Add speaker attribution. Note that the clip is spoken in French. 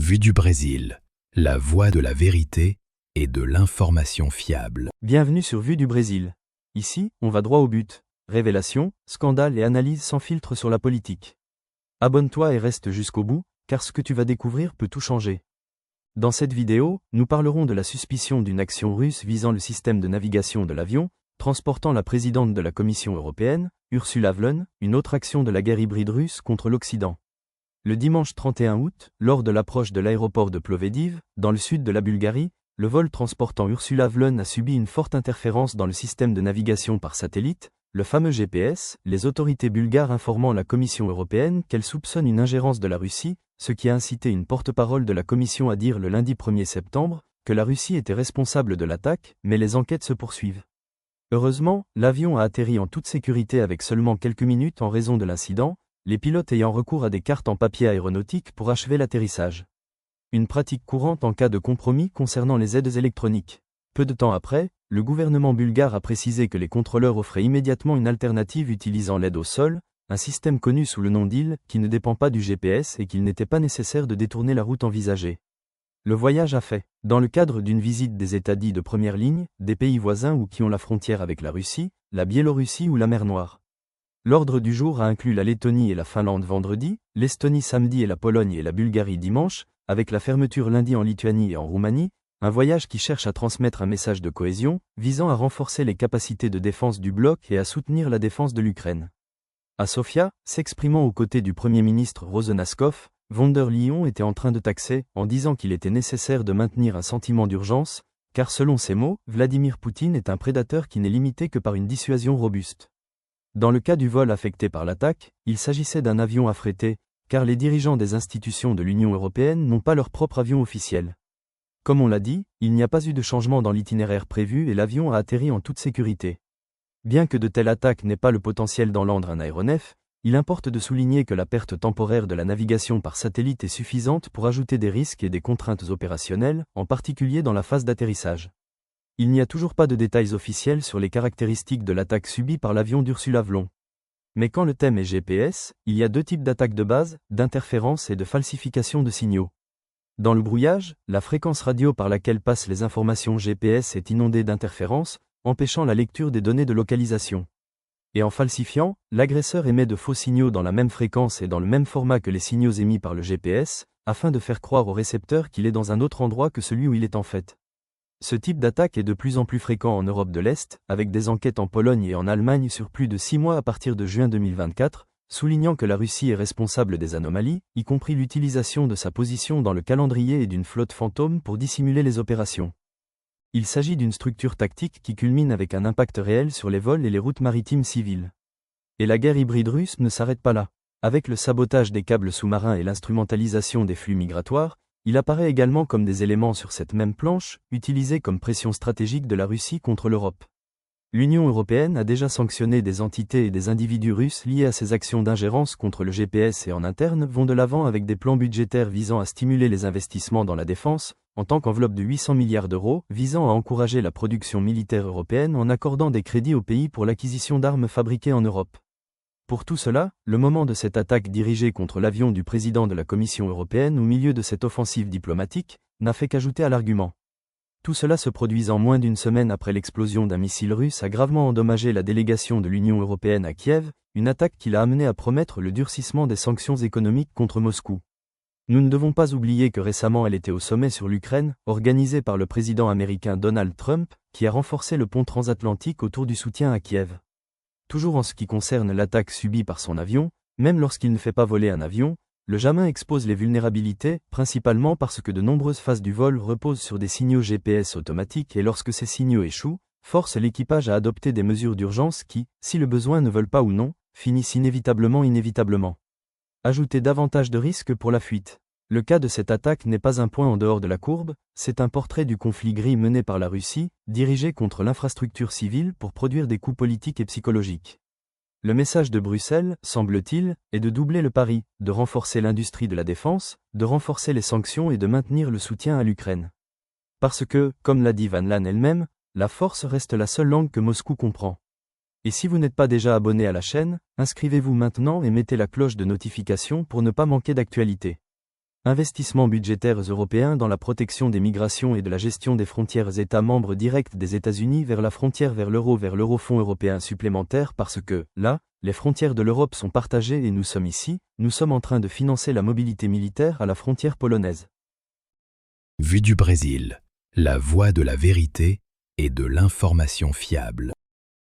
Speaker 1: Vue du Brésil, la voie de la vérité et de l'information fiable.
Speaker 2: Bienvenue sur Vue du Brésil. Ici, on va droit au but. Révélations, scandales et analyses sans filtre sur la politique. Abonne-toi et reste jusqu'au bout, car ce que tu vas découvrir peut tout changer. Dans cette vidéo, nous parlerons de la suspicion d'une action russe visant le système de navigation de l'avion, transportant la présidente de la Commission européenne, Ursula von der Leyen, une autre action de la guerre hybride russe contre l'Occident. Le dimanche 31 août, lors de l'approche de l'aéroport de Plovdiv, dans le sud de la Bulgarie, le vol transportant Ursula von der Leyen a subi une forte interférence dans le système de navigation par satellite, le fameux GPS, les autorités bulgares informant la Commission européenne qu'elle soupçonne une ingérence de la Russie, ce qui a incité une porte-parole de la Commission à dire le lundi 1er septembre que la Russie était responsable de l'attaque, mais les enquêtes se poursuivent. Heureusement, l'avion a atterri en toute sécurité avec seulement quelques minutes en raison de l'incident, les pilotes ayant recours à des cartes en papier aéronautique pour achever l'atterrissage. Une pratique courante en cas de compromis concernant les aides électroniques. Peu de temps après, le gouvernement bulgare a précisé que les contrôleurs offraient immédiatement une alternative utilisant l'aide au sol, un système connu sous le nom d'IL, qui ne dépend pas du GPS et qu'il n'était pas nécessaire de détourner la route envisagée. Le voyage a fait, dans le cadre d'une visite des États dits de première ligne, des pays voisins ou qui ont la frontière avec la Russie, la Biélorussie ou la mer Noire. L'ordre du jour a inclus la Lettonie et la Finlande vendredi, l'Estonie samedi et la Pologne et la Bulgarie dimanche, avec la fermeture lundi en Lituanie et en Roumanie, un voyage qui cherche à transmettre un message de cohésion, visant à renforcer les capacités de défense du bloc et à soutenir la défense de l'Ukraine. À Sofia, s'exprimant aux côtés du Premier ministre Rozenaskov, von der Leyen était en train de taxer, en disant qu'il était nécessaire de maintenir un sentiment d'urgence, car selon ses mots, Vladimir Poutine est un prédateur qui n'est limité que par une dissuasion robuste. Dans le cas du vol affecté par l'attaque, il s'agissait d'un avion affrété, car les dirigeants des institutions de l'Union européenne n'ont pas leur propre avion officiel. Comme on l'a dit, il n'y a pas eu de changement dans l'itinéraire prévu et l'avion a atterri en toute sécurité. Bien que de telles attaques n'aient pas le potentiel d'enlendre un aéronef, il importe de souligner que la perte temporaire de la navigation par satellite est suffisante pour ajouter des risques et des contraintes opérationnelles, en particulier dans la phase d'atterrissage. Il n'y a toujours pas de détails officiels sur les caractéristiques de l'attaque subie par l'avion d'Ursula von der Leyen. Mais quand le thème est GPS, il y a deux types d'attaques de base, d'interférence et de falsification de signaux. Dans le brouillage, la fréquence radio par laquelle passent les informations GPS est inondée d'interférences, empêchant la lecture des données de localisation. Et en falsifiant, l'agresseur émet de faux signaux dans la même fréquence et dans le même format que les signaux émis par le GPS, afin de faire croire au récepteur qu'il est dans un autre endroit que celui où il est en fait. Ce type d'attaque est de plus en plus fréquent en Europe de l'Est, avec des enquêtes en Pologne et en Allemagne sur plus de 6 mois à partir de juin 2024, soulignant que la Russie est responsable des anomalies, y compris l'utilisation de sa position dans le calendrier et d'une flotte fantôme pour dissimuler les opérations. Il s'agit d'une structure tactique qui culmine avec un impact réel sur les vols et les routes maritimes civiles. Et la guerre hybride russe ne s'arrête pas là. Avec le sabotage des câbles sous-marins et l'instrumentalisation des flux migratoires, il apparaît également comme des éléments sur cette même planche, utilisés comme pression stratégique de la Russie contre l'Europe. L'Union européenne a déjà sanctionné des entités et des individus russes liés à ces actions d'ingérence contre le GPS et en interne vont de l'avant avec des plans budgétaires visant à stimuler les investissements dans la défense, en tant qu'enveloppe de 800 milliards d'euros visant à encourager la production militaire européenne en accordant des crédits aux pays pour l'acquisition d'armes fabriquées en Europe. Pour tout cela, le moment de cette attaque dirigée contre l'avion du président de la Commission européenne au milieu de cette offensive diplomatique, n'a fait qu'ajouter à l'argument. Tout cela se produisant moins d'une semaine après l'explosion d'un missile russe a gravement endommagé la délégation de l'Union européenne à Kiev, une attaque qui l'a amené à promettre le durcissement des sanctions économiques contre Moscou. Nous ne devons pas oublier que récemment elle était au sommet sur l'Ukraine, organisé par le président américain Donald Trump, qui a renforcé le pont transatlantique autour du soutien à Kiev. Toujours en ce qui concerne l'attaque subie par son avion, même lorsqu'il ne fait pas voler un avion, le Jamin expose les vulnérabilités, principalement parce que de nombreuses phases du vol reposent sur des signaux GPS automatiques et lorsque ces signaux échouent, force l'équipage à adopter des mesures d'urgence qui, si le besoin ne veulent pas ou non, finissent inévitablement. Ajouter davantage de risques pour la fuite. Le cas de cette attaque n'est pas un point en dehors de la courbe, c'est un portrait du conflit gris mené par la Russie, dirigé contre l'infrastructure civile pour produire des coups politiques et psychologiques. Le message de Bruxelles, semble-t-il, est de doubler le pari, de renforcer l'industrie de la défense, de renforcer les sanctions et de maintenir le soutien à l'Ukraine. Parce que, comme l'a dit von der Leyen elle-même, la force reste la seule langue que Moscou comprend. Et si vous n'êtes pas déjà abonné à la chaîne, inscrivez-vous maintenant et mettez la cloche de notification pour ne pas manquer d'actualité. Investissements budgétaires européens dans la protection des migrations et de la gestion des frontières États membres directs des États-Unis vers la frontière vers l'Eurofond européen supplémentaire parce que, là, les frontières de l'Europe sont partagées et nous sommes en train de financer la mobilité militaire à la frontière polonaise.
Speaker 1: Vue du Brésil, la voie de la vérité et de l'information fiable.